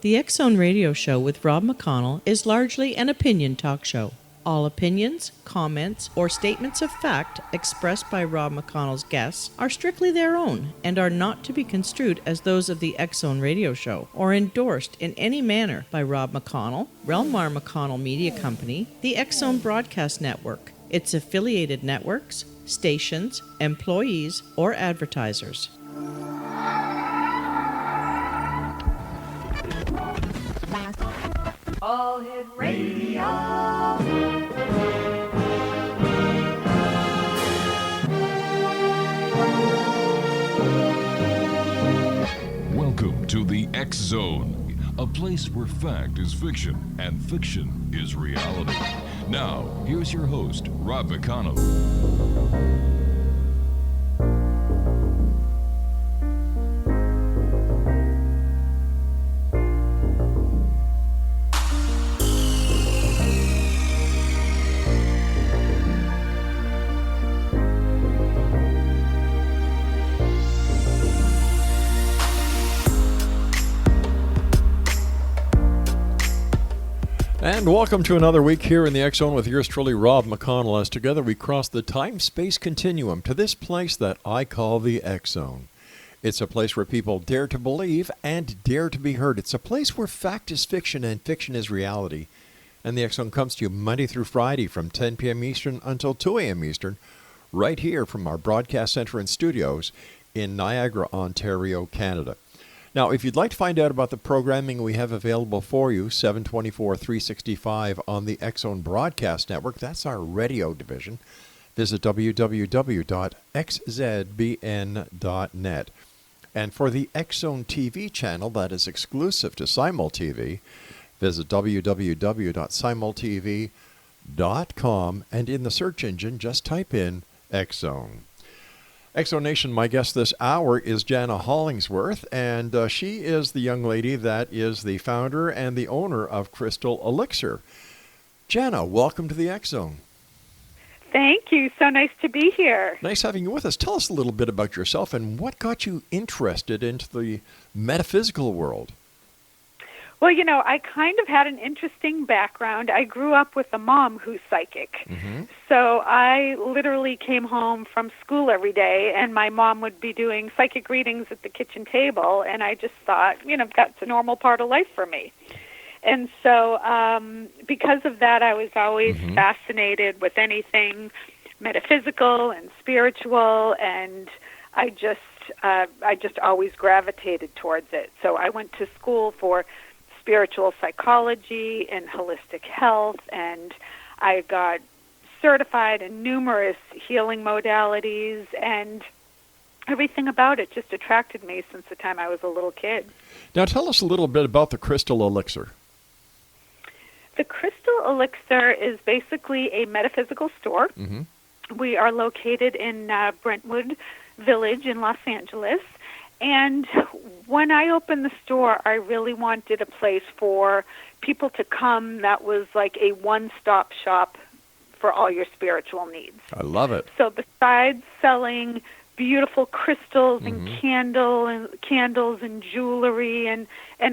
The X Zone Radio Show with Rob McConnell is largely an opinion talk show. All opinions, comments, or statements of fact expressed by Rob McConnell's guests are strictly their own and are not to be construed as those of the X Zone Radio Show or endorsed in any manner by Rob McConnell, Relmar McConnell Media Company, the X Zone Broadcast Network, its affiliated networks, stations, employees, or advertisers. All Hit Radio. Welcome to the X Zone, a place where fact is fiction and fiction is reality. Now, here's your host, Rob McConnell. And welcome to another week here in the X Zone with yours truly, Rob McConnell, as together we cross the time-space continuum to this place that I call the X Zone. It's a place where people dare to believe and dare to be heard. It's a place where fact is fiction and fiction is reality. And the X Zone comes to you Monday through Friday from 10 p.m. Eastern until 2 a.m. Eastern, right here from our broadcast center and studios in Niagara, Ontario, Canada. Now, if you'd like to find out about the programming we have available for you, 724-365 on the X Zone Broadcast Network, that's our radio division, visit www.xzbn.net. And for the X Zone TV channel that is exclusive to SimulTV, visit www.simultv.com, and in the search engine, just type in X Zone. X Zone Nation, my guest this hour is JANA Hollingsworth, and she is the young lady that is the founder and the owner of Crystal Elixir. JANA, welcome to the X Zone. Thank you. So nice to be here. Nice having you with us. Tell us a little bit about yourself and what got you interested into the metaphysical world. Well, you know, I kind of had an interesting background. I grew up with a mom who's psychic. Mm-hmm. So I literally came home from school every day, and my mom would be doing psychic readings at the kitchen table, and I just thought, you know, that's a normal part of life for me. And so because of that, I was always fascinated with anything metaphysical and spiritual, and I just always gravitated towards it. So I went to school for spiritual psychology and holistic health, and I got certified in numerous healing modalities, and everything about it just attracted me since the time I was a little kid. Now tell us a little bit about the Crystal Elixir. The Crystal Elixir is basically a metaphysical store. Mm-hmm. We are located in Brentwood Village in Los Angeles. And when I opened the store, I really wanted a place for people to come that was like a one-stop shop for all your spiritual needs. I love it. So besides selling beautiful crystals and candles and jewelry and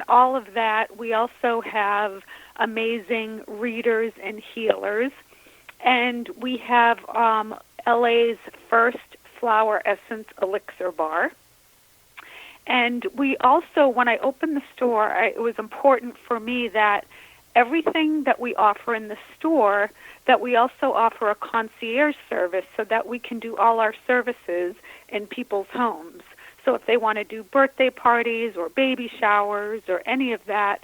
all of that, we also have amazing readers and healers. And we have LA's first flower essence elixir bar. And we also, when I opened the store, it was important for me that everything that we offer in the store, that we also offer a concierge service so that we can do all our services in people's homes. So if they want to do birthday parties or baby showers or any of that,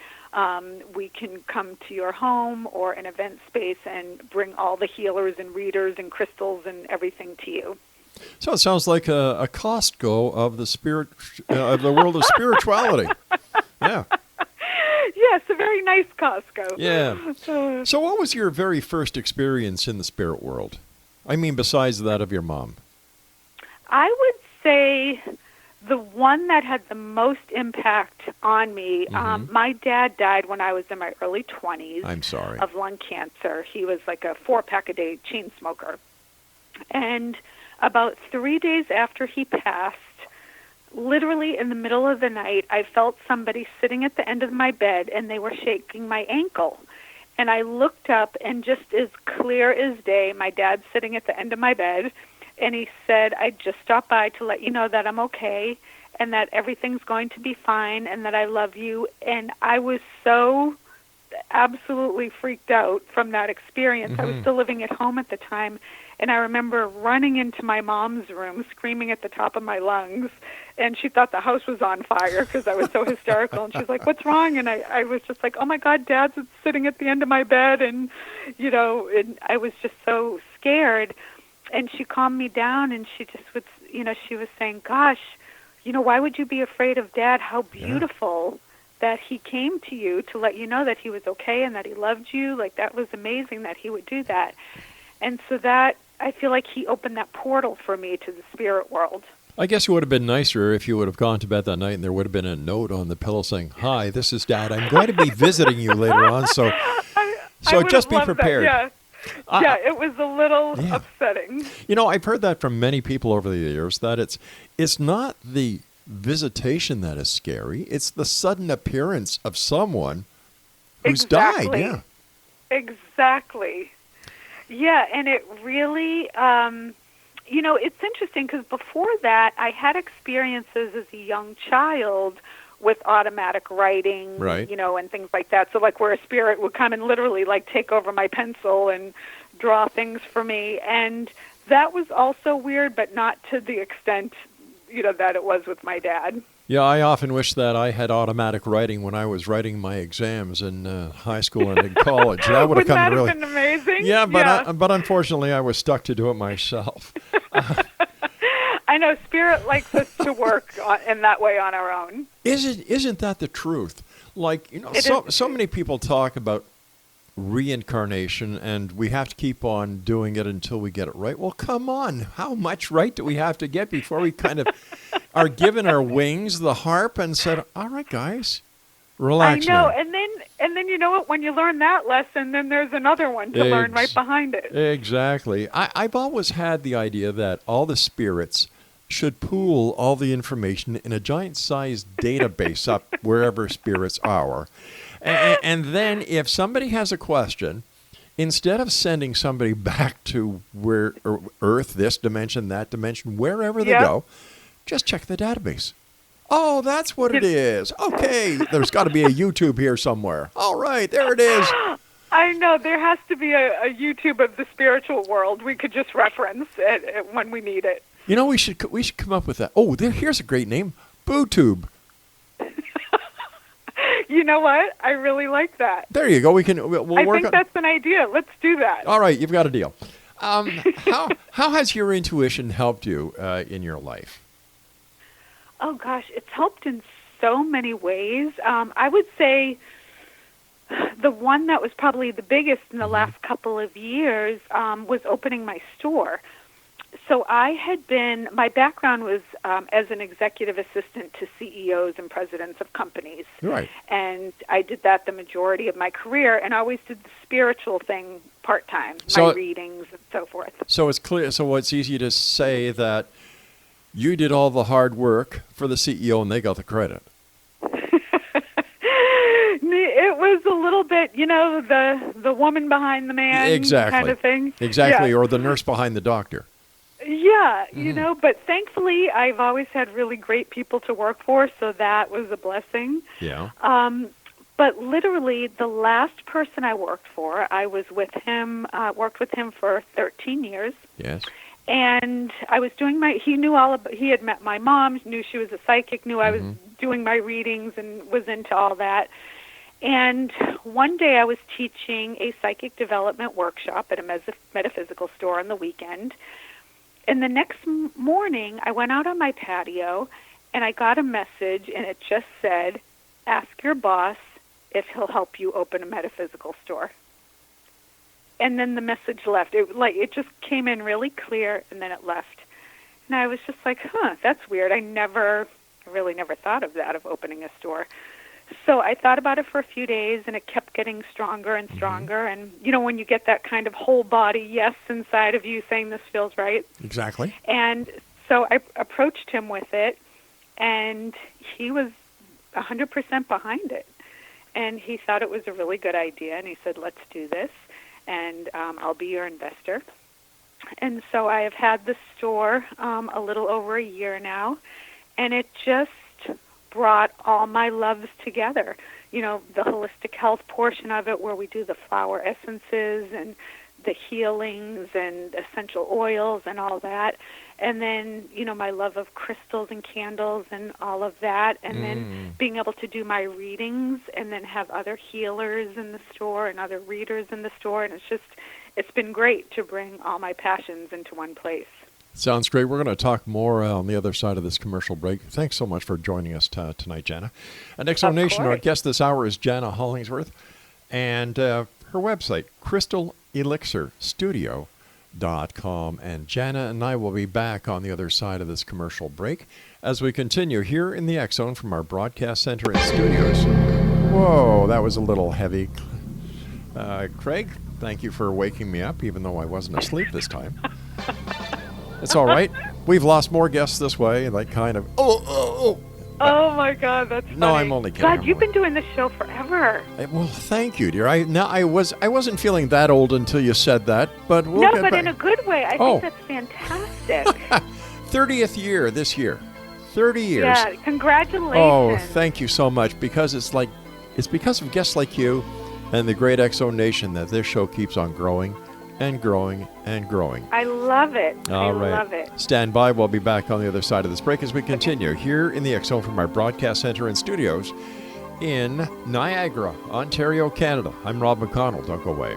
we can come to your home or an event space and bring all the healers and readers and crystals and everything to you. So it sounds like a Costco of the spirit of the world of spirituality. Yeah. Yes, a very nice Costco. Yeah. So what was your very first experience in the spirit world? I mean, besides that of your mom. I would say the one that had the most impact on me, my dad died when I was in my early 20s. I'm sorry. Of lung cancer. He was like a 4-pack-a-day chain smoker. And about 3 days after he passed, literally in the middle of the night, I felt somebody sitting at the end of my bed, and they were shaking my ankle. And I looked up, and just as clear as day, my dad's sitting at the end of my bed, and he said, I just stopped by to let you know that I'm okay and that everything's going to be fine and that I love you. And I was so absolutely freaked out from that experience. I was still living at home at the time, and I remember running into my mom's room, screaming at the top of my lungs, and she thought the house was on fire because I was so hysterical. And she's like, what's wrong? And I was just like, oh, my God, Dad's sitting at the end of my bed. And, and I was just so scared. And she calmed me down, and she just would, she was saying, gosh, why would you be afraid of Dad? How beautiful that he came to you to let you know that he was okay and that he loved you. Like, that was amazing that he would do that. And so that, I feel like he opened that portal for me to the spirit world. I guess it would have been nicer if you would have gone to bed that night and there would have been a note on the pillow saying, hi, this is Dad. I'm going to be visiting you later on, so just be prepared. That, yeah, it was a little upsetting. I've heard that from many people over the years, that it's not the visitation that is scary. It's the sudden appearance of someone who's died. Yeah. Exactly. Yeah, and it really, it's interesting because before that, I had experiences as a young child with automatic writing, right, and things like that. So, like, where a spirit would come and literally, like, take over my pencil and draw things for me. And that was also weird, but not to the extent, that it was with my dad. Yeah, I often wish that I had automatic writing when I was writing my exams in high school and in college. That would have come really. Wouldn't that have been amazing? Yeah, but unfortunately, I was stuck to do it myself. I know Spirit likes us to work in that way on our own. Isn't that the truth? Like, so many people talk about reincarnation, and we have to keep on doing it until we get it right. Well, come on. How much right do we have to get before we kind of are given our wings, the harp, and said, all right, guys, relax I know, now. and then you know what? When you learn that lesson, then there's another one to learn right behind it. Exactly. I've always had the idea that all the spirits should pool all the information in a giant-sized database up wherever spirits are. And then if somebody has a question, instead of sending somebody back to where Earth, this dimension, that dimension, wherever they go, just check the database. Oh, that's what it is. Okay, there's got to be a YouTube here somewhere. All right, there it is. I know. There has to be a YouTube of the spiritual world we could just reference it when we need it. We should come up with that. Oh, here's a great name, BooTube. You know what? I really like that. There you go. We'll I work think that's an idea. Let's do that. All right, you've got a deal. How has your intuition helped you in your life? Oh, gosh, it's helped in so many ways. I would say the one that was probably the biggest in the last couple of years was opening my store. So my background was as an executive assistant to CEOs and presidents of companies. Right. And I did that the majority of my career, and I always did the spiritual thing part-time, my readings and so forth. So it's clear. So it's easy to say that you did all the hard work for the CEO and they got the credit. It was a little bit, the woman behind the man kind of thing. Exactly, or the nurse behind the doctor. Yeah, but thankfully I've always had really great people to work for, so that was a blessing. Yeah. But literally the last person I worked for, I was with him, worked with him for 13 years. Yes. And I was doing he had met my mom, knew she was a psychic, knew I was doing my readings and was into all that. And one day I was teaching a psychic development workshop at a metaphysical store on the weekend. And the next morning I went out on my patio and I got a message, and it just said, ask your boss if he'll help you open a metaphysical store. And then the message left. It just came in really clear, and then it left. And I was just like, that's weird. I really never thought of that, of opening a store. So I thought about it for a few days, and it kept getting stronger and stronger. And, when you get that kind of whole body yes inside of you saying this feels right. Exactly. And so I approached him with it, And he was 100% behind it. And he thought it was a really good idea, and he said, let's do this, and I'll be your investor. And so I have had the store a little over a year now, and it just brought all my loves together. You know, the holistic health portion of it, where we do the flower essences and the healings and essential oils and all that. And then, you know, my love of crystals and candles and all of that. And then being able to do my readings and then have other healers in the store and other readers in the store. And it's been great to bring all my passions into one place. Sounds great. We're going to talk more on the other side of this commercial break. Thanks so much for joining us tonight, Jana. And X Zone Nation, our guest this hour is JANA Hollingsworth. And her website, crystalelixirstudio.com. And JANA and I will be back on the other side of this commercial break as we continue here in the X Zone from our broadcast center and studios. Whoa, that was a little heavy. Craig, thank you for waking me up, even though I wasn't asleep this time. It's all right. We've lost more guests this way, like kind of, Oh my God, that's funny. No, I'm only kidding. God, you've been doing this show forever. Well, thank you, dear. I wasn't feeling that old until you said that, but we'll get back. In a good way. I think that's fantastic. 30th year this year. 30 years. Yeah, congratulations. Oh, thank you so much, because it's because of guests like you and the great X Zone Nation that this show keeps on growing and growing and growing. I love it. All right. Love it. Stand by. We'll be back on the other side of this break as we continue here in the X Zone from our broadcast center and studios in Niagara, Ontario, Canada. I'm Rob McConnell. Don't go away.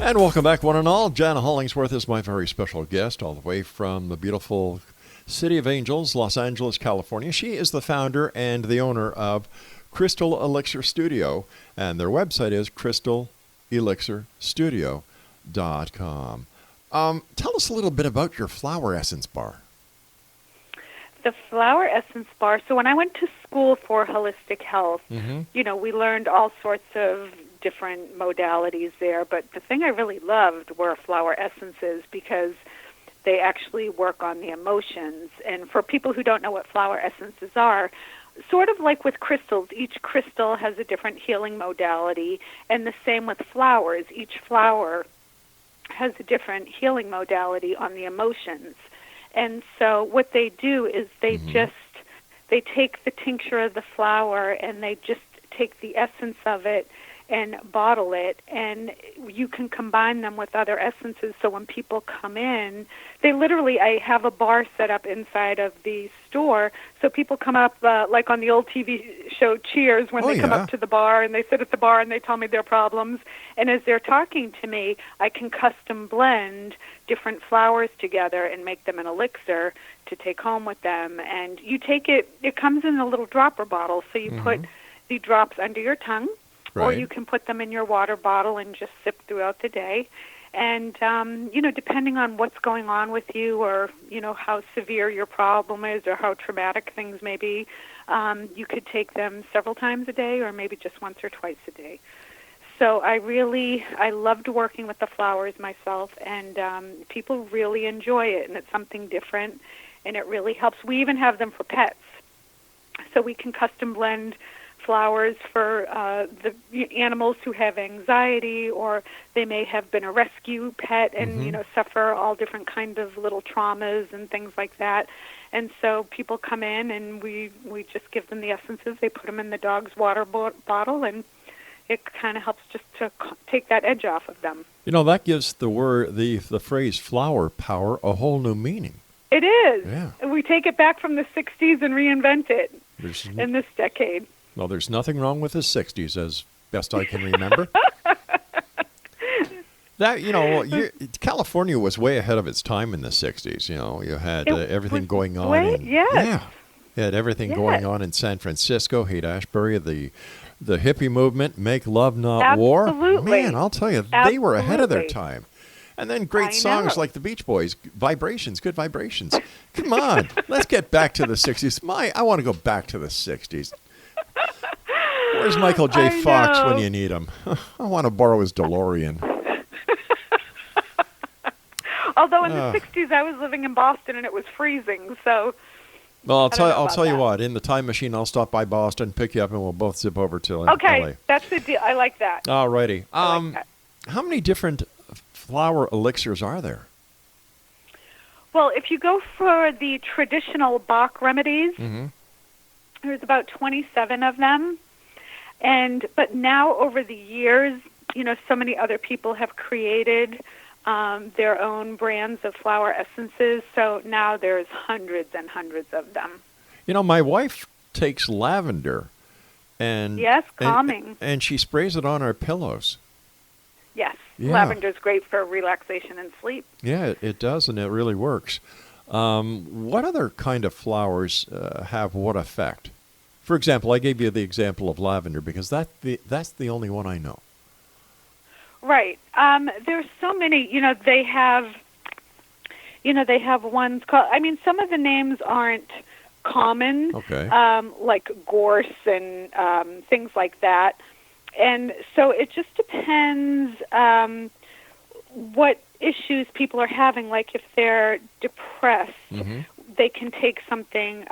And welcome back, one and all. JANA Hollingsworth is my very special guest, all the way from the beautiful City of Angels, Los Angeles, California. She is the founder and the owner of Crystal Elixir Studio, and their website is crystalelixirstudio.com. Tell us a little bit about your flower essence bar. The flower essence bar. So when I went to school for holistic health, you know, we learned all sorts of different modalities there, but the thing I really loved were flower essences, because they actually work on the emotions. And for people who don't know what flower essences are, sort of like with crystals, each crystal has a different healing modality, and the same with flowers. Each flower has a different healing modality on the emotions. And so what they do is they take the tincture of the flower and they just take the essence of it and bottle it, and you can combine them with other essences. So when people come in, I have a bar set up inside of the store, so people come up, like on the old TV show Cheers, when they come up to the bar, and they sit at the bar and they tell me their problems, and as they're talking to me, I can custom blend different flowers together and make them an elixir to take home with them. And you take it comes in a little dropper bottle, so you put the drops under your tongue, or you can put them in your water bottle and just sip throughout the day. And, you know, depending on what's going on with you, or, you know, how severe your problem is or how traumatic things may be, you could take them several times a day or maybe just once or twice a day. So I loved working with the flowers myself, and people really enjoy it, and it's something different, and it really helps. We even have them for pets. So we can custom blend flowers for the animals who have anxiety, or they may have been a rescue pet and you know, suffer all different kinds of little traumas and things like that. And so people come in and we just give them the essences. They put them in the dog's water bottle, and it kind of helps just to take that edge off of them. You know, that gives the phrase flower power a whole new meaning. It is. Yeah. We take it back from the 60s and reinvent it in this decade. Well, there's nothing wrong with the 60s, as best I can remember. That, California was way ahead of its time in the 60s. You had everything going on. Yes. You had everything going on in San Francisco, Haight-Ashbury, the hippie movement, Make Love Not War. Absolutely. Man, I'll tell you, they were ahead of their time. And then great songs like the Beach Boys, Vibrations, Good Vibrations. Come on, let's get back to the 60s. I want to go back to the 60s. Where's Michael J. Fox when you need him? I want to borrow his DeLorean. Although in the 60s I was living in Boston and it was freezing, so... Well, I'll tell you what. In the time machine, I'll stop by Boston, pick you up, and we'll both zip over to LA. Okay, that's the deal. I like that. All righty. I like that. How many different flower elixirs are there? Well, if you go for the traditional Bach remedies, there's about 27 of them. But now over the years, so many other people have created their own brands of flower essences. So now there's hundreds and hundreds of them. My wife takes lavender and calming. And she sprays it on our pillows. Yes. Yeah. Lavender's great for relaxation and sleep. Yeah, it does, and it really works. What other kind of flowers have what effect? For example, I gave you the example of lavender because that's the only one I know. Right. There's so many. They have ones called. Some of the names aren't common. Okay. Like gorse and things like that. And so it just depends what issues people are having. Like if they're depressed, they can take something,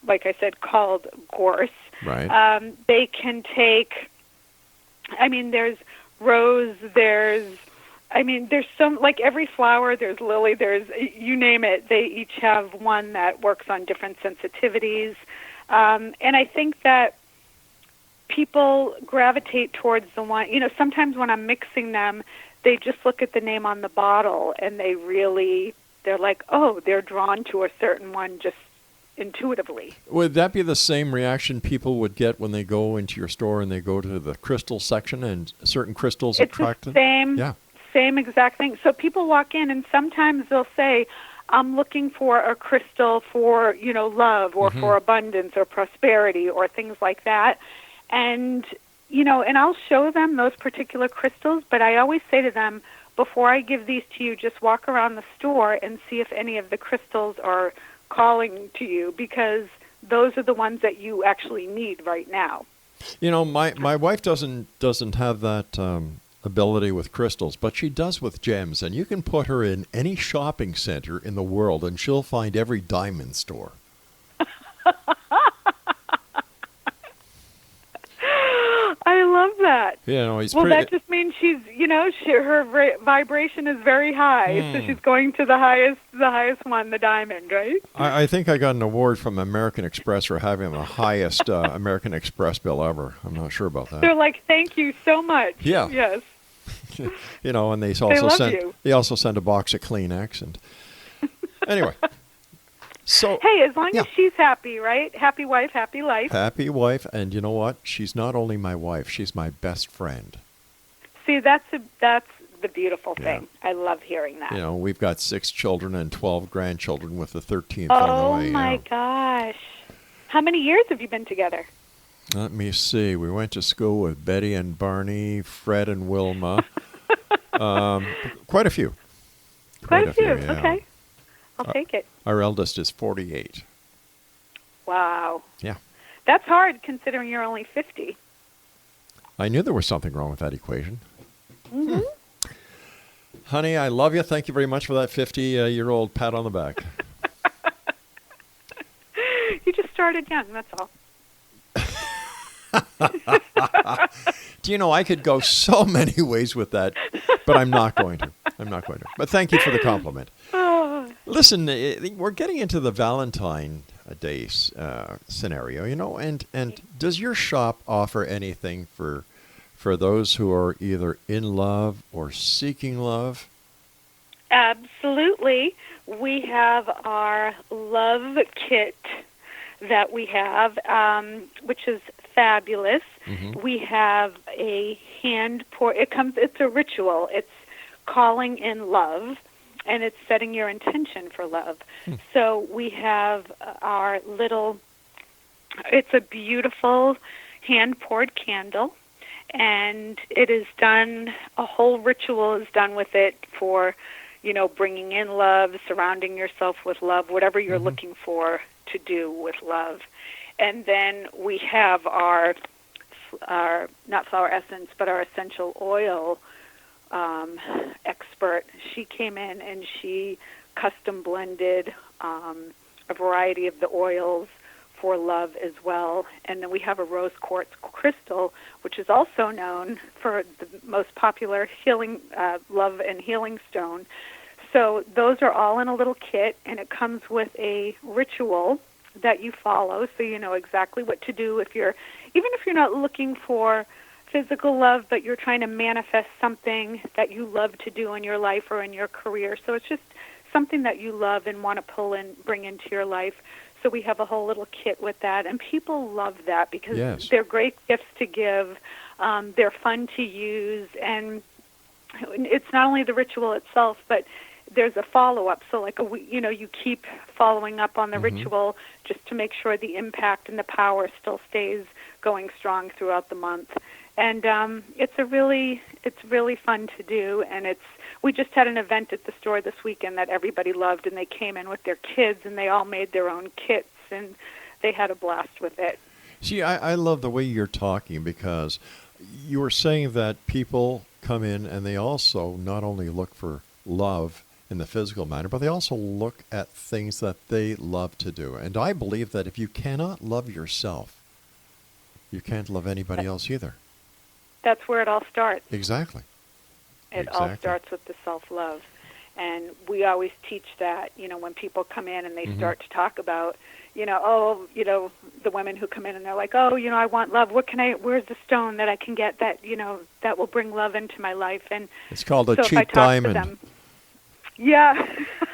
like I said, called gorse. Right. They can take, there's rose, there's some, like every flower, there's lily, there's, you name it, they each have one that works on different sensitivities. And I think that people gravitate towards the one, sometimes when I'm mixing them, they just look at the name on the bottle and they're like, oh, they're drawn to a certain one just intuitively. Would that be the same reaction people would get when they go into your store and they go to the crystal section and certain crystals attract them? It's the same exact thing. So people walk in and sometimes they'll say, I'm looking for a crystal for, love or for abundance or prosperity or things like that. And, and I'll show them those particular crystals, but I always say to them, before I give these to you, just walk around the store and see if any of the crystals are calling to you, because those are the ones that you actually need right now. My wife doesn't have that ability with crystals, but she does with gems, and you can put her in any shopping center in the world and she'll find every diamond store. I love that. That just means she's, her vibration is very high, so she's going to the highest one, the diamond, right? I think I got an award from American Express for having the highest American Express bill ever. I'm not sure about that. They're like, thank you so much. Yeah. Yes. And they also send a box of Kleenex, and anyway. So, hey, as long as she's happy, right? Happy wife, happy life. Happy wife, and you know what? She's not only my wife; she's my best friend. See, that's the beautiful thing. I love hearing that. We've got 6 children and 12 grandchildren, with the 13th on the way. Oh my gosh! How many years have you been together? Let me see. We went to school with Betty and Barney, Fred and Wilma. Quite a few. Quite a few. Yeah. Okay. I'll take it. Our eldest is 48. Wow. Yeah. That's hard considering you're only 50. I knew there was something wrong with that equation. Honey, I love you. Thank you very much for that 50-year-old pat on the back. You just started young, that's all. Do you know, I could go so many ways with that, but I'm not going to. But thank you for the compliment. Listen, we're getting into the Valentine Day scenario, and does your shop offer anything for those who are either in love or seeking love? Absolutely. We have our love kit that we have, which is fabulous. We have a hand pour. It's a ritual. It's calling in love, and it's setting your intention for love. So we have our little, it's a beautiful hand-poured candle, and it is done, a whole ritual is done with it for, bringing in love, surrounding yourself with love, whatever you're looking for to do with love. And then we have our not flower essence, but our essential oil expert. She came in and she custom blended a variety of the oils for love as well. And then we have a rose quartz crystal, which is also known for the most popular healing, love and healing stone. So those are all in a little kit, and it comes with a ritual that you follow, so you know exactly what to do even if you're not looking for physical love, but you're trying to manifest something that you love to do in your life or in your career. So it's just something that you love and want to pull and bring into your life. So we have a whole little kit with that, and people love that because they're great gifts to give. They're fun to use, and it's not only the ritual itself, but there's a follow-up. So you keep following up on the ritual just to make sure the impact and the power still stays going strong throughout the month. And it's really fun to do. And we just had an event at the store this weekend that everybody loved, and they came in with their kids, and they all made their own kits, and they had a blast with it. See, I love the way you're talking, because you were saying that people come in and they also not only look for love in the physical manner, but they also look at things that they love to do. And I believe that if you cannot love yourself, you can't love anybody else either. That's where it all starts. Exactly. It all starts with the self-love. And we always teach that, when people come in and they start to talk about, the women who come in and they're like, I want love. Where's the stone that I can get that, that will bring love into my life? And it's called a cheap diamond. Yeah,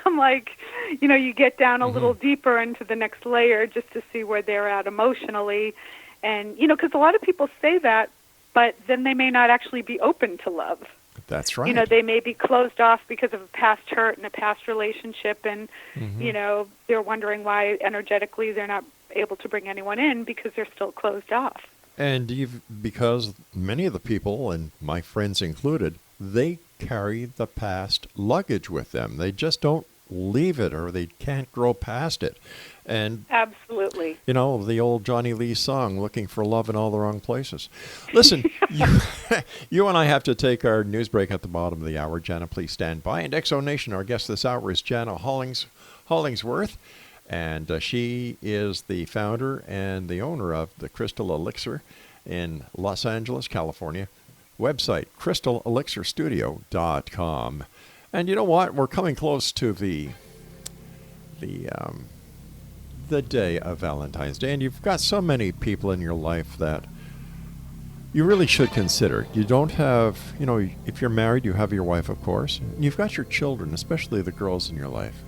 I'm like, you get down a little deeper into the next layer just to see where they're at emotionally. And, because a lot of people say that, but then they may not actually be open to love. That's right. They may be closed off because of a past hurt and a past relationship, and, they're wondering why energetically they're not able to bring anyone in because they're still closed off. And because many of the people, and my friends included, they carry the past luggage with them. They just don't leave it, or they can't grow past it. And absolutely, the old Johnny Lee song, "Looking for Love in All the Wrong Places." Listen, you and I have to take our news break at the bottom of the hour. Jana, please stand by. And Exo Nation, our guest this hour is Jana Hollingsworth, and she is the founder and the owner of the Crystal Elixir in Los Angeles, California. Website, crystalelixirstudio.com. And you know what? We're coming close to the day of Valentine's Day, and you've got so many people in your life that you really should consider. You don't have, if you're married, you have your wife, of course. You've got your children, especially the girls in your life,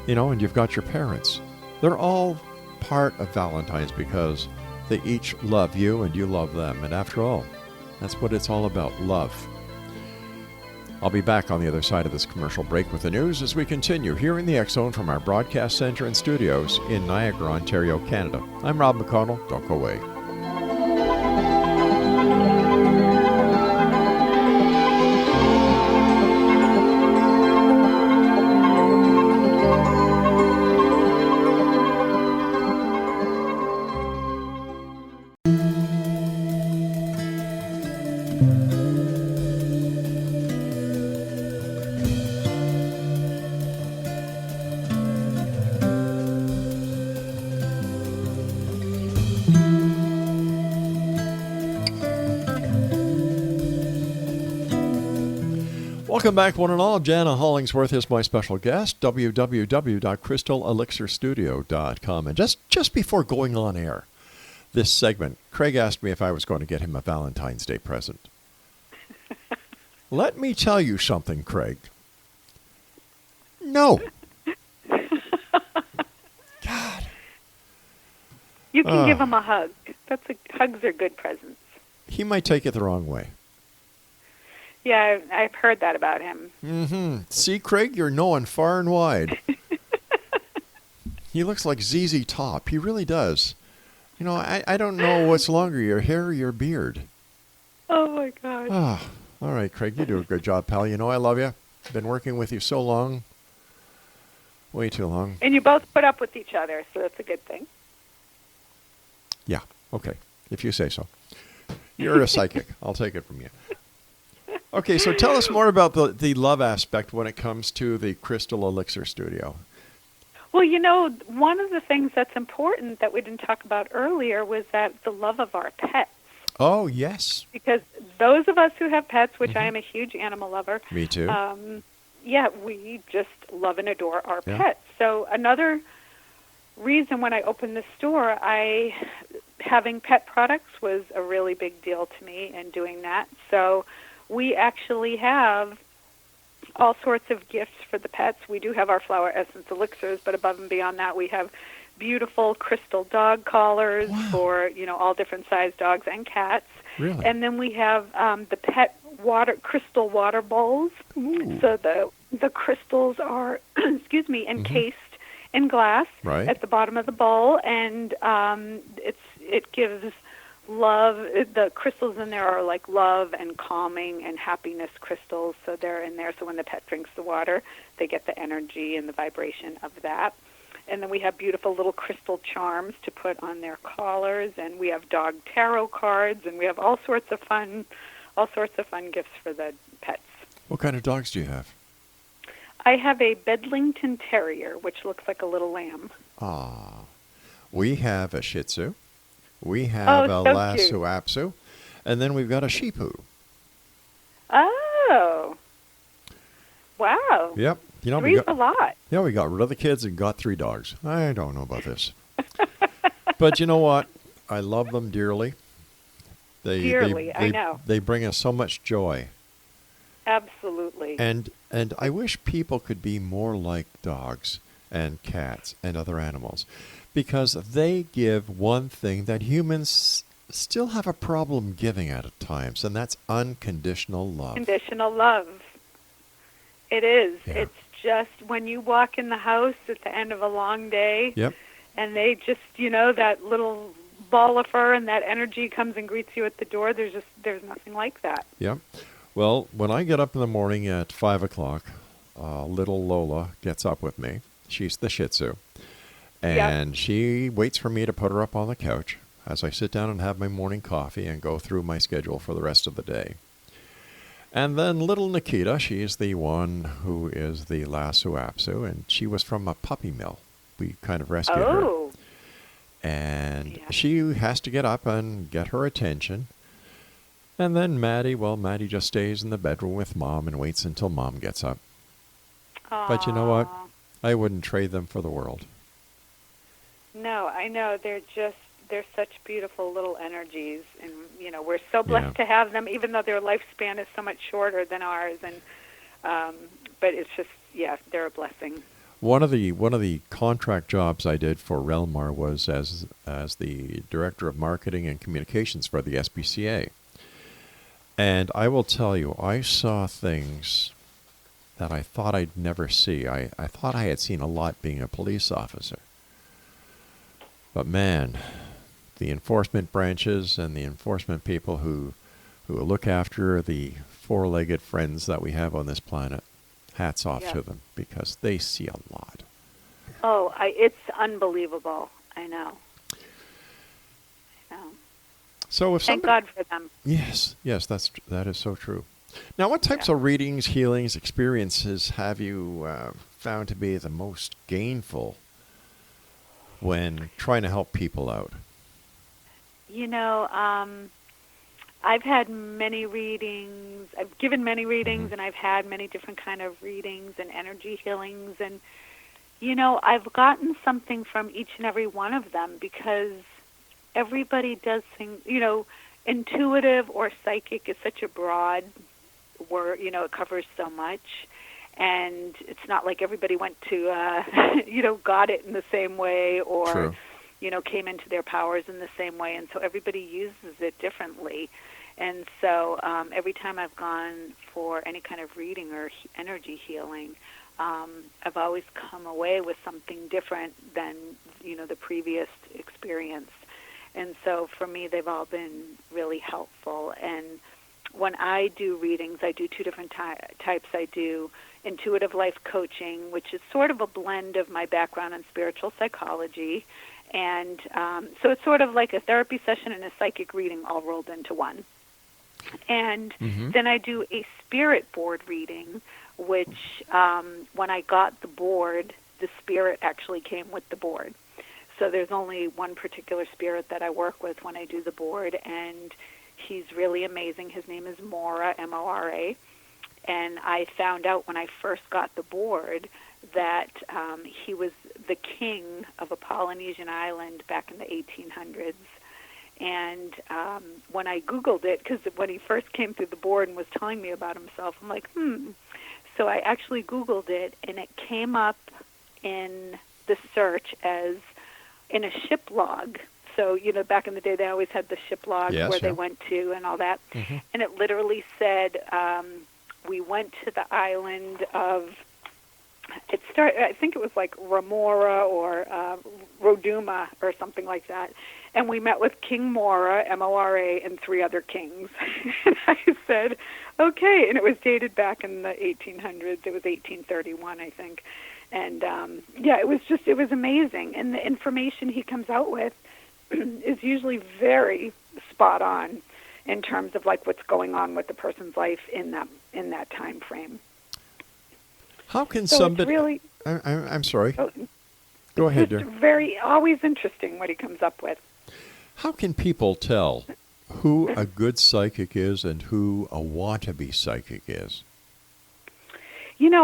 and you've got your parents. They're all part of Valentine's because they each love you and you love them. And after all, that's what it's all about, love. I'll be back on the other side of this commercial break with the news as we continue here in the X-Zone from our broadcast center and studios in Niagara, Ontario, Canada. I'm Rob McConnell. Don't go away. Welcome back, one and all. Jana Hollingsworth is my special guest, www.crystalelixirstudio.com. And just before going on air, this segment, Craig asked me if I was going to get him a Valentine's Day present. Let me tell you something, Craig. No. God. You can give him a hug. Hugs are good presents. He might take it the wrong way. Yeah, I've heard that about him. Mm-hmm. See, Craig, you're knowing far and wide. He looks like ZZ Top. He really does. You know, I don't know what's longer, your hair or your beard. Oh, my God. Ah, all right, Craig, you do a good job, pal. You know I love you. Been working with you so long. Way too long. And you both put up with each other, so that's a good thing. Yeah, okay, if you say so. You're a psychic. I'll take it from you. Okay, so tell us more about the love aspect when it comes to the Crystal Elixir Studio. Well, you know, one of the things that's important that we didn't talk about earlier was that the love of our pets. Oh, yes. Because those of us who have pets, which I am a huge animal lover. Me too. Yeah, we just love and adore our pets. So another reason when I opened the store, having pet products was a really big deal to me and doing that. So we actually have all sorts of gifts for the pets. We do have our flower essence elixirs, but above and beyond that, we have beautiful crystal dog collars for, you know, all different sized dogs and cats. Really? And then we have the pet crystal water bowls. Ooh. So the crystals are, encased in glass at the bottom of the bowl, and it gives love. The crystals in there are like love and calming and happiness crystals, so they're in there. So when the pet drinks the water, they get the energy and the vibration of that. And then we have beautiful little crystal charms to put on their collars, and we have dog tarot cards, and we have all sorts of fun gifts for the pets. What kind of dogs do you have? I have a Bedlington Terrier, which looks like a little lamb. Ah, we have a Shih Tzu. We have a Lhasa Apso, and then we've got a Sheepoo. Oh, wow! Yep. You know, Three's a lot. Yeah, we got rid of the kids and got 3 dogs. I don't know about this, but you know what? I love them dearly. I know. They bring us so much joy. Absolutely. And I wish people could be more like dogs and cats and other animals, because they give one thing that humans still have a problem giving at times, and that's unconditional love. Unconditional love. It is. Yeah. It's just when you walk in the house at the end of a long day, and they just, you know, that little ball of fur and that energy comes and greets you at the door, there's nothing like that. Yep. Well, when I get up in the morning at 5 o'clock, little Lola gets up with me. She's the Shih Tzu. And she waits for me to put her up on the couch as I sit down and have my morning coffee and go through my schedule for the rest of the day. And then little Nikita, she's the one who is the Lhasa Apso, and she was from a puppy mill. We kind of rescued her. And she has to get up and get her attention. And then Maddie just stays in the bedroom with Mom and waits until Mom gets up. Aww. But you know what? I wouldn't trade them for the world. No, I know. They're such beautiful little energies, and you know, we're so blessed to have them, even though their lifespan is so much shorter than ours. And but it's just, they're a blessing. One of the contract jobs I did for Relmar was as the director of marketing and communications for the SPCA. And I will tell you, I saw things that I thought I'd never see. I thought I had seen a lot being a police officer. But man, the enforcement branches and the enforcement people who look after the 4-legged friends that we have on this planet, hats off to them, because they see a lot. Oh, it's unbelievable. I know. So if Thank God for them. Yes, that is so true. Now, what types of readings, healings, experiences have you found to be the most gainful when trying to help people out? You know, I've had many readings. I've given many readings, and I've had many different kind of readings and energy healings. And, you know, I've gotten something from each and every one of them, because everybody does things, you know, intuitive or psychic is such a broad word, you know, it covers so much. And it's not like everybody went to, you know, got it in the same way, or, came into their powers in the same way, and so everybody uses it differently. And so every time I've gone for any kind of reading or energy healing, I've always come away with something different than, the previous experience. And so for me, they've all been really helpful. And when I do readings, I do two different types. I do intuitive life coaching, which is sort of a blend of my background in spiritual psychology. And so it's sort of like a therapy session and a psychic reading all rolled into one. And then I do a spirit board reading, which when I got the board, the spirit actually came with the board. So there's only one particular spirit that I work with when I do the board, and he's really amazing. His name is Mora, M-O-R-A. And I found out when I first got the board that he was the king of a Polynesian island back in the 1800s. And when I Googled it, because when he first came through the board and was telling me about himself, I'm like, So I actually Googled it, and it came up in the search as in a ship log. So, back in the day, they always had the ship log where they went to and all that. And it literally said, we went to the island of, I think it was like Ramora or Roduma or something like that. And we met with King Mora, M-O-R-A, and 3 other kings. And I said, okay. And it was dated back in the 1800s. It was 1831, I think. And, it was amazing. And the information he comes out with is usually very spot on in terms of like what's going on with the person's life in that time frame. How can so somebody... It's really, I'm sorry. Go ahead, dear. dear. Always interesting what he comes up with. How can people tell who a good psychic is and who a wannabe psychic is?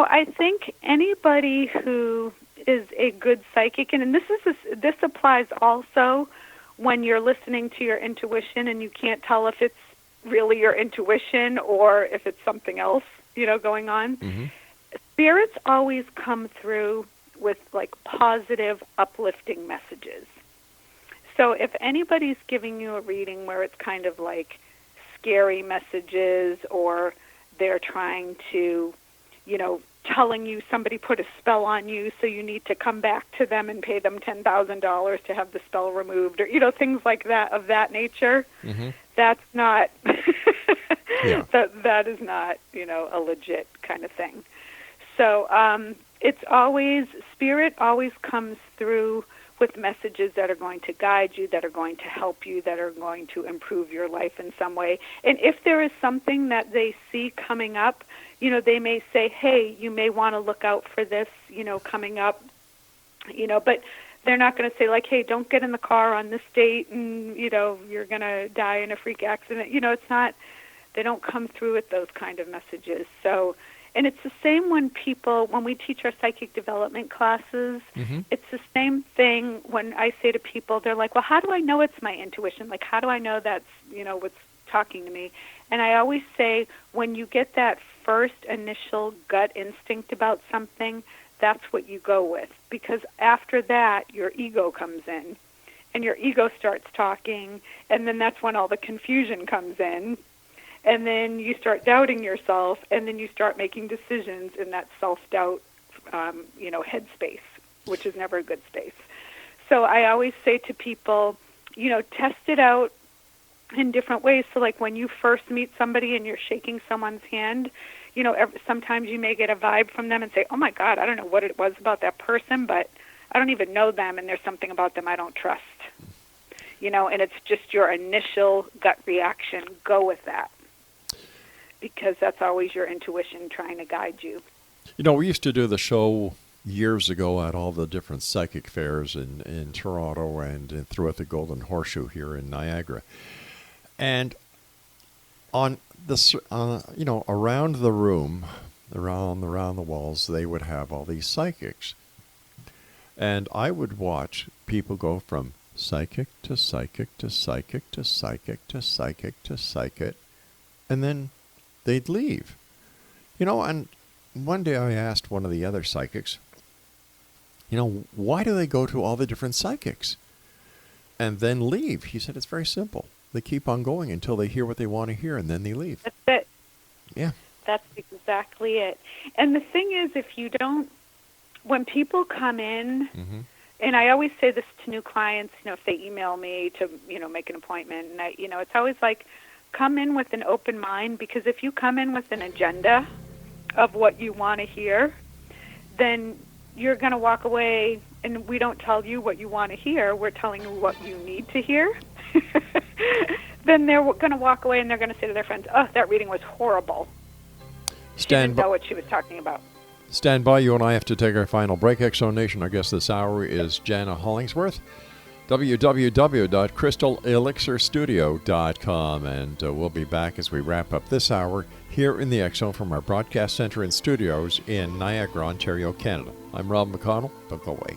I think anybody who is a good psychic, and this applies also when you're listening to your intuition and you can't tell if it's really your intuition or if it's something else, going on. Spirits always come through with like positive, uplifting messages. So if anybody's giving you a reading where it's kind of like scary messages, or they're trying to, telling you somebody put a spell on you, so you need to come back to them and pay them $10,000 to have the spell removed, or, things like that, of that nature, that's not, that is not, a legit kind of thing. So it's always, spirit always comes through with messages that are going to guide you, that are going to help you, that are going to improve your life in some way. And if there is something that they see coming up, they may say, hey, you may want to look out for this, coming up, but they're not going to say like, hey, don't get in the car on this date and, you're going to die in a freak accident. It's not, they don't come through with those kind of messages. So, and it's the same when we teach our psychic development classes, it's the same thing when I say to people, they're like, well, how do I know it's my intuition? Like, how do I know that's, what's talking to me? And I always say, when you get that first initial gut instinct about something, that's what you go with. Because after that, your ego comes in, and your ego starts talking, and then that's when all the confusion comes in. And then you start doubting yourself, and then you start making decisions in that self-doubt, headspace, which is never a good space. So I always say to people, test it out in different ways. So like when you first meet somebody and you're shaking someone's hand, sometimes you may get a vibe from them and say, oh my God, I don't know what it was about that person, but I don't even know them, and there's something about them I don't trust. And it's just your initial gut reaction. Go with that, because that's always your intuition trying to guide you. We used to do the show years ago at all the different psychic fairs in Toronto and throughout the Golden Horseshoe here in Niagara. And on this, around the room, around the walls, they would have all these psychics. And I would watch people go from psychic to psychic to psychic to psychic to psychic to psychic, and then they'd leave. And one day I asked one of the other psychics, why do they go to all the different psychics? and then leave. He said it's very simple. They keep on going until they hear what they want to hear, and then they leave. That's it. Yeah. That's exactly it. And the thing is, if you don't, when people come in, and I always say this to new clients, if they email me to, make an appointment, and it's always like, come in with an open mind, because if you come in with an agenda of what you want to hear, then you're going to walk away, and we don't tell you what you want to hear. We're telling you what you need to hear. Then they're going to walk away, and they're going to say to their friends, oh, that reading was horrible. She didn't know what she was talking about. Stand by. You and I have to take our final break. Exo Nation, our guest this hour is JANA Hollingsworth. www.crystalelixirstudio.com, and we'll be back as we wrap up this hour here in the X-Zone from our broadcast center and studios in Niagara, Ontario, Canada. I'm Rob McConnell. Don't go away.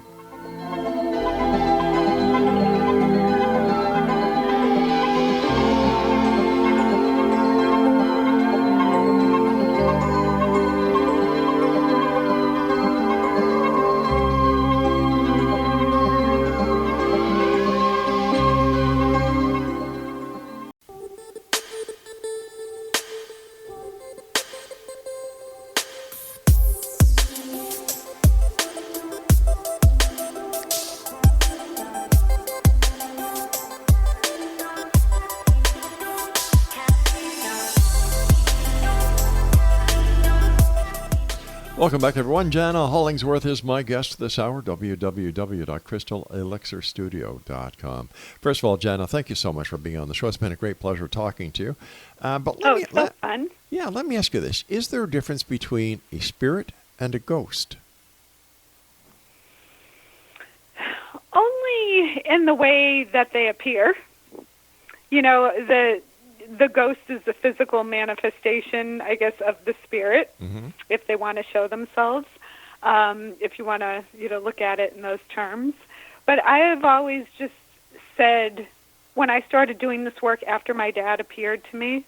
Welcome back, everyone. JANA Hollingsworth is my guest this hour, www.crystalelixirstudio.com. First of all, JANA, thank you so much for being on the show. It's been a great pleasure talking to you. Fun. Yeah, let me ask you this. Is there a difference between a spirit and a ghost? Only in the way that they appear. The ghost is the physical manifestation, I guess, of the spirit, if they want to show themselves, if you want to, look at it in those terms. But I have always just said, when I started doing this work after my dad appeared to me,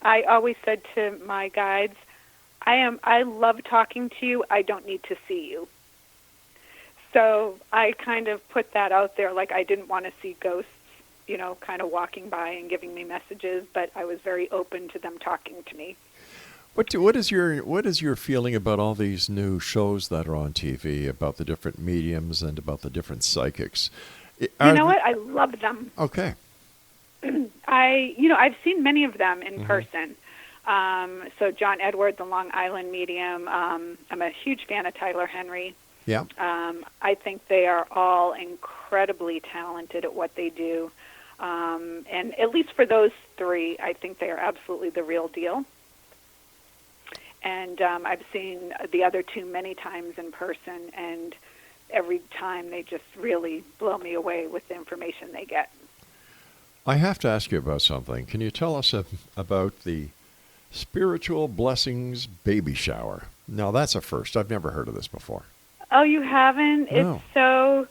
I always said to my guides, I love talking to you. I don't need to see you. So I kind of put that out there, like I didn't want to see ghosts, kind of walking by and giving me messages, but I was very open to them talking to me. What is your feeling about all these new shows that are on TV about the different mediums and about the different psychics? What? I love them. Okay. I've seen many of them in person. So John Edward, the Long Island medium. I'm a huge fan of Tyler Henry. Yeah. I think they are all incredibly talented at what they do. And at least for those three, I think they are absolutely the real deal. And I've seen the other two many times in person, and every time they just really blow me away with the information they get. I have to ask you about something. Can you tell us about the Spiritual Blessings Baby Shower? Now, that's a first. I've never heard of this before. Oh, you haven't? No.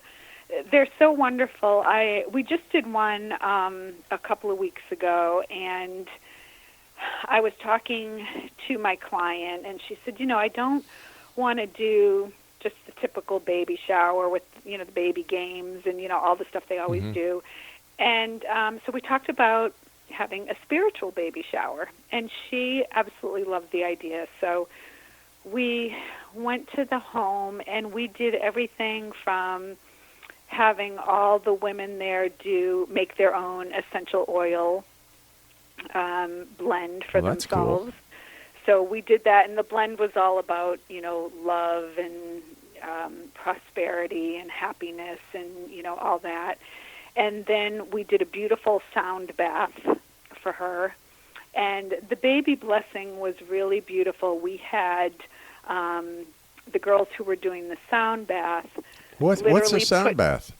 They're so wonderful. We just did one a couple of weeks ago, and I was talking to my client, and she said, I don't want to do just the typical baby shower with, the baby games and, all the stuff they always do. And so we talked about having a spiritual baby shower, and she absolutely loved the idea. So we went to the home, and we did everything from having all the women there make their own essential oil blend for themselves. Cool. So we did that, and the blend was all about, love and prosperity and happiness and, all that. And then we did a beautiful sound bath for her. And the baby blessing was really beautiful. We had the girls who were doing the sound bath. What's a sound bath?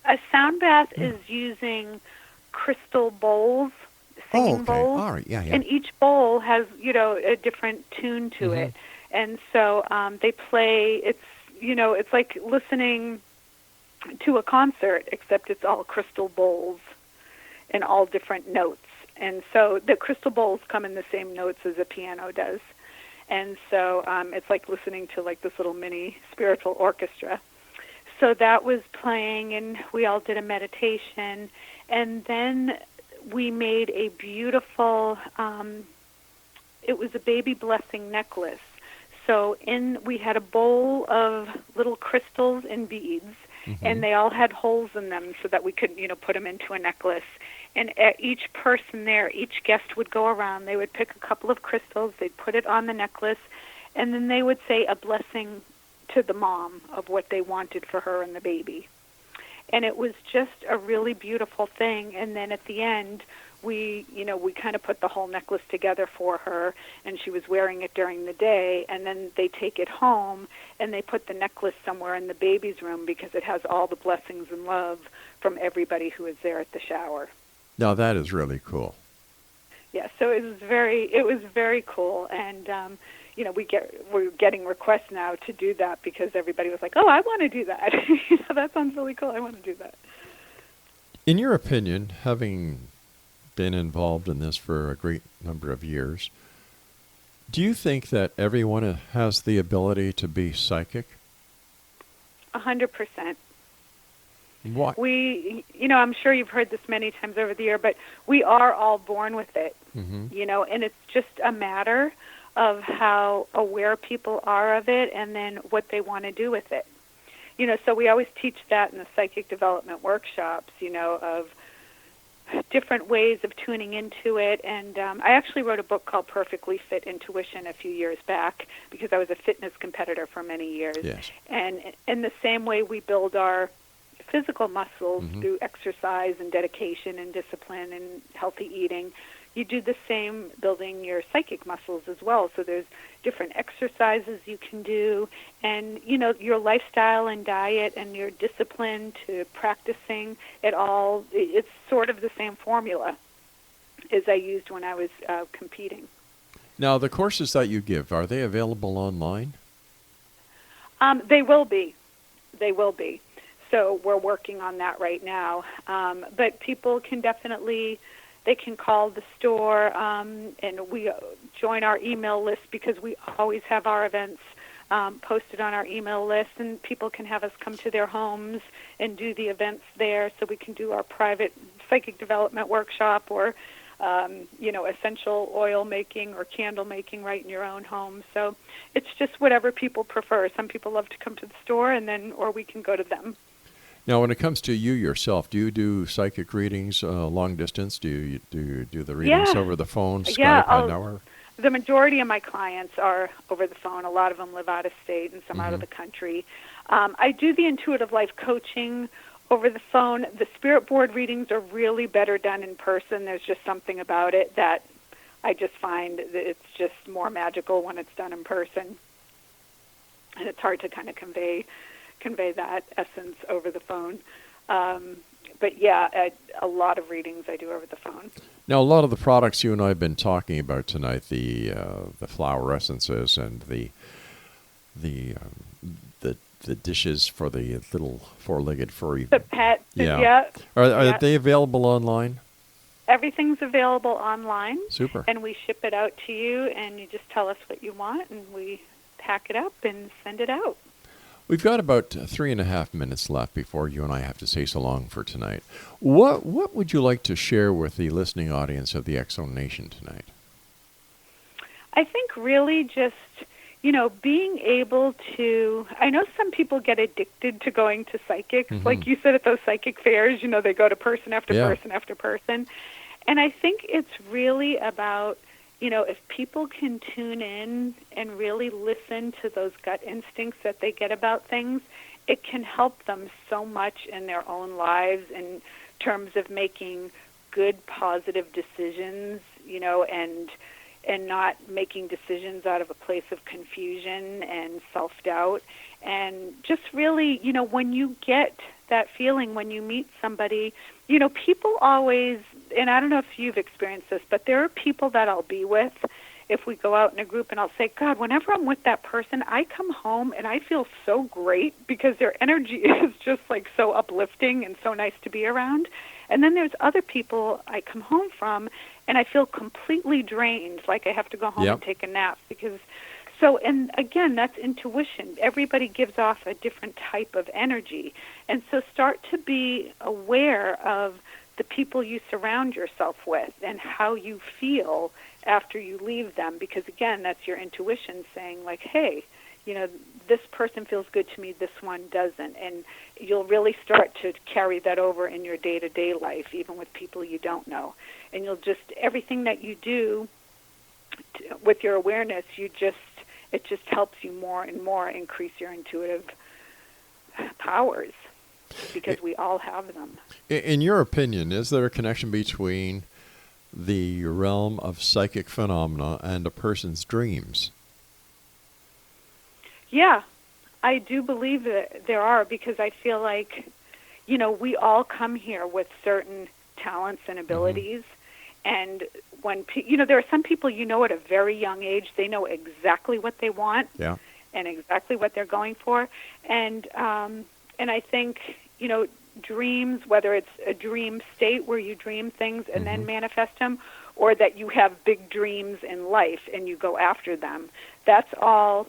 A sound bath is using crystal bowls, singing bowls. All right. Yeah. And each bowl has, a different tune to it. And so they play, it's like listening to a concert, except it's all crystal bowls and all different notes. And so the crystal bowls come in the same notes as a piano does. And so it's like listening to like this little mini spiritual orchestra. so that was playing, and we all did a meditation. And then we made a beautiful, it was a baby blessing necklace. So we had a bowl of little crystals and beads, and they all had holes in them so that we could, put them into a necklace. And each person there, each guest would go around. They would pick a couple of crystals. They'd put it on the necklace, and then they would say a blessing to the mom of what they wanted for her and the baby. And it was just a really beautiful thing. And then at the end, we kind of put the whole necklace together for her, and she was wearing it during the day. And then they take it home, and they put the necklace somewhere in the baby's room because it has all the blessings and love from everybody who was there at the shower. Now, that is really cool. Yeah, so it was very cool. And, we're getting requests now to do that because everybody was like, oh, I want to do that. That sounds really cool. I want to do that. In your opinion, having been involved in this for a great number of years, do you think that everyone has the ability to be psychic? 100%. Why? I'm sure you've heard this many times over the year, but we are all born with it, and it's just a matter of how aware people are of it and then what they want to do with it. So we always teach that in the psychic development workshops, of different ways of tuning into it. And I actually wrote a book called Perfectly Fit Intuition a few years back because I was a fitness competitor for many years. Yes. And in the same way we build our physical muscles through exercise and dedication and discipline and healthy eating, you do the same building your psychic muscles as well. So there's different exercises you can do, and your lifestyle and diet and your discipline to practicing it all, it's sort of the same formula as I used when I was competing. Now, the courses that you give, are they available online? They will be. So we're working on that right now. But people can definitely, they can call the store, and we join our email list because we always have our events posted on our email list, and people can have us come to their homes and do the events there, so we can do our private psychic development workshop or, essential oil making or candle making right in your own home. So it's just whatever people prefer. Some people love to come to the store, or we can go to them. Now, when it comes to you yourself, do you do psychic readings long distance? Do you do the readings over the phone, Skype, I know? The majority of my clients are over the phone. A lot of them live out of state and some out of the country. I do the intuitive life coaching over the phone. The spirit board readings are really better done in person. There's just something about it that I just find that it's just more magical when it's done in person. And it's hard to kind of convey that essence over the phone. But yeah, a lot of readings I do over the phone. Now, a lot of the products you and I have been talking about tonight, the flower essences and the dishes for the little four-legged furry. The pet. Yeah. Are they available online? Everything's available online. Super. And we ship it out to you, and you just tell us what you want, and we pack it up and send it out. We've got about 3.5 minutes left before you and I have to say so long for tonight. What would you like to share with the listening audience of the X-Zone Nation tonight? I think really just, being able to, I know some people get addicted to going to psychics. Like you said at those psychic fairs, they go to person after person after person. And I think it's really about, if people can tune in and really listen to those gut instincts that they get about things, it can help them so much in their own lives in terms of making good, positive decisions, and not making decisions out of a place of confusion and self-doubt. And just really, when you get that feeling when you meet somebody, people always, and I don't know if you've experienced this, but there are people that I'll be with if we go out in a group, and I'll say, God, whenever I'm with that person, I come home and I feel so great because their energy is just like so uplifting and so nice to be around. And then there's other people I come home from and I feel completely drained, like I have to go home and take a nap because So, and again, that's intuition. Everybody gives off a different type of energy. And so start to be aware of the people you surround yourself with and how you feel after you leave them, because again, that's your intuition saying like, hey, this person feels good to me, this one doesn't. And you'll really start to carry that over in your day-to-day life, even with people you don't know. And you'll just, everything that you do with your awareness, it just helps you more and more increase your intuitive powers, because we all have them. In your opinion, is there a connection between the realm of psychic phenomena and a person's dreams? Yeah, I do believe that there are, because I feel like, we all come here with certain talents and abilities. And when, there are some people, at a very young age, they know exactly what they want and exactly what they're going for. And I think, dreams, whether it's a dream state where you dream things and then manifest them, or that you have big dreams in life and you go after them, that's all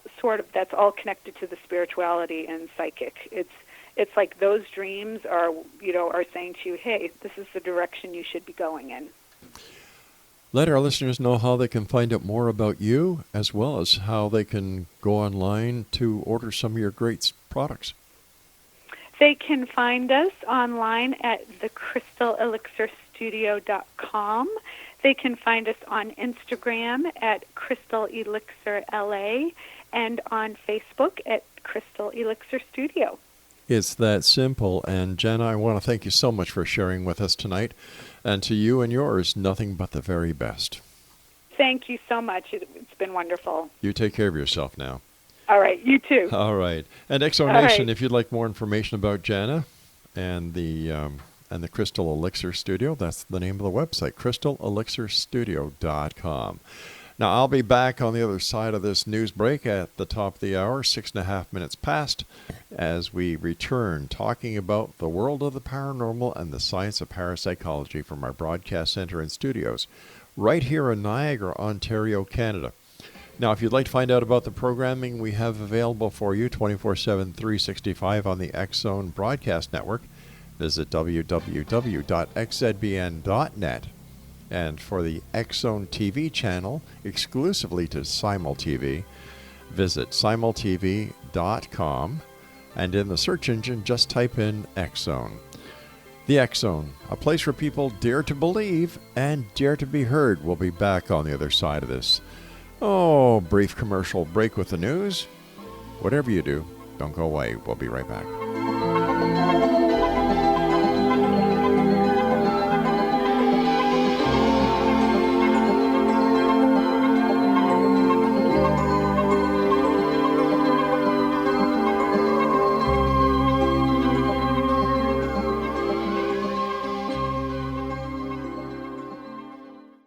connected to the spirituality and psychic. It's like those dreams are saying to you, hey, this is the direction you should be going in. Let our listeners know how they can find out more about you, as well as how they can go online to order some of your great products. They can find us online at thecrystalelixirstudio.com. They can find us on Instagram at Crystal Elixir LA and on Facebook at Crystal Elixir Studio. It's that simple. And Jana, I want to thank you so much for sharing with us tonight. And to you and yours, nothing but the very best. Thank you so much. It's been wonderful. You take care of yourself now. All right, you too. All right. And Exonation, if you'd like more information about Jana and the Crystal Elixir Studio, that's the name of the website, crystalelixirstudio.com. Now, I'll be back on the other side of this news break at the top of the hour, 6.5 minutes past, as we return talking about the world of the paranormal and the science of parapsychology from our broadcast center and studios right here in Niagara, Ontario, Canada. Now, if you'd like to find out about the programming we have available for you 24/7, 365 on the X-Zone Broadcast Network, visit www.xzbn.net. And for the X-Zone TV channel, exclusively to Simul TV, visit simultv.com, and in the search engine, just type in X-Zone. The X-Zone, a place where people dare to believe and dare to be heard. We'll be back on the other side of this. Brief commercial break with the news. Whatever you do, don't go away. We'll be right back.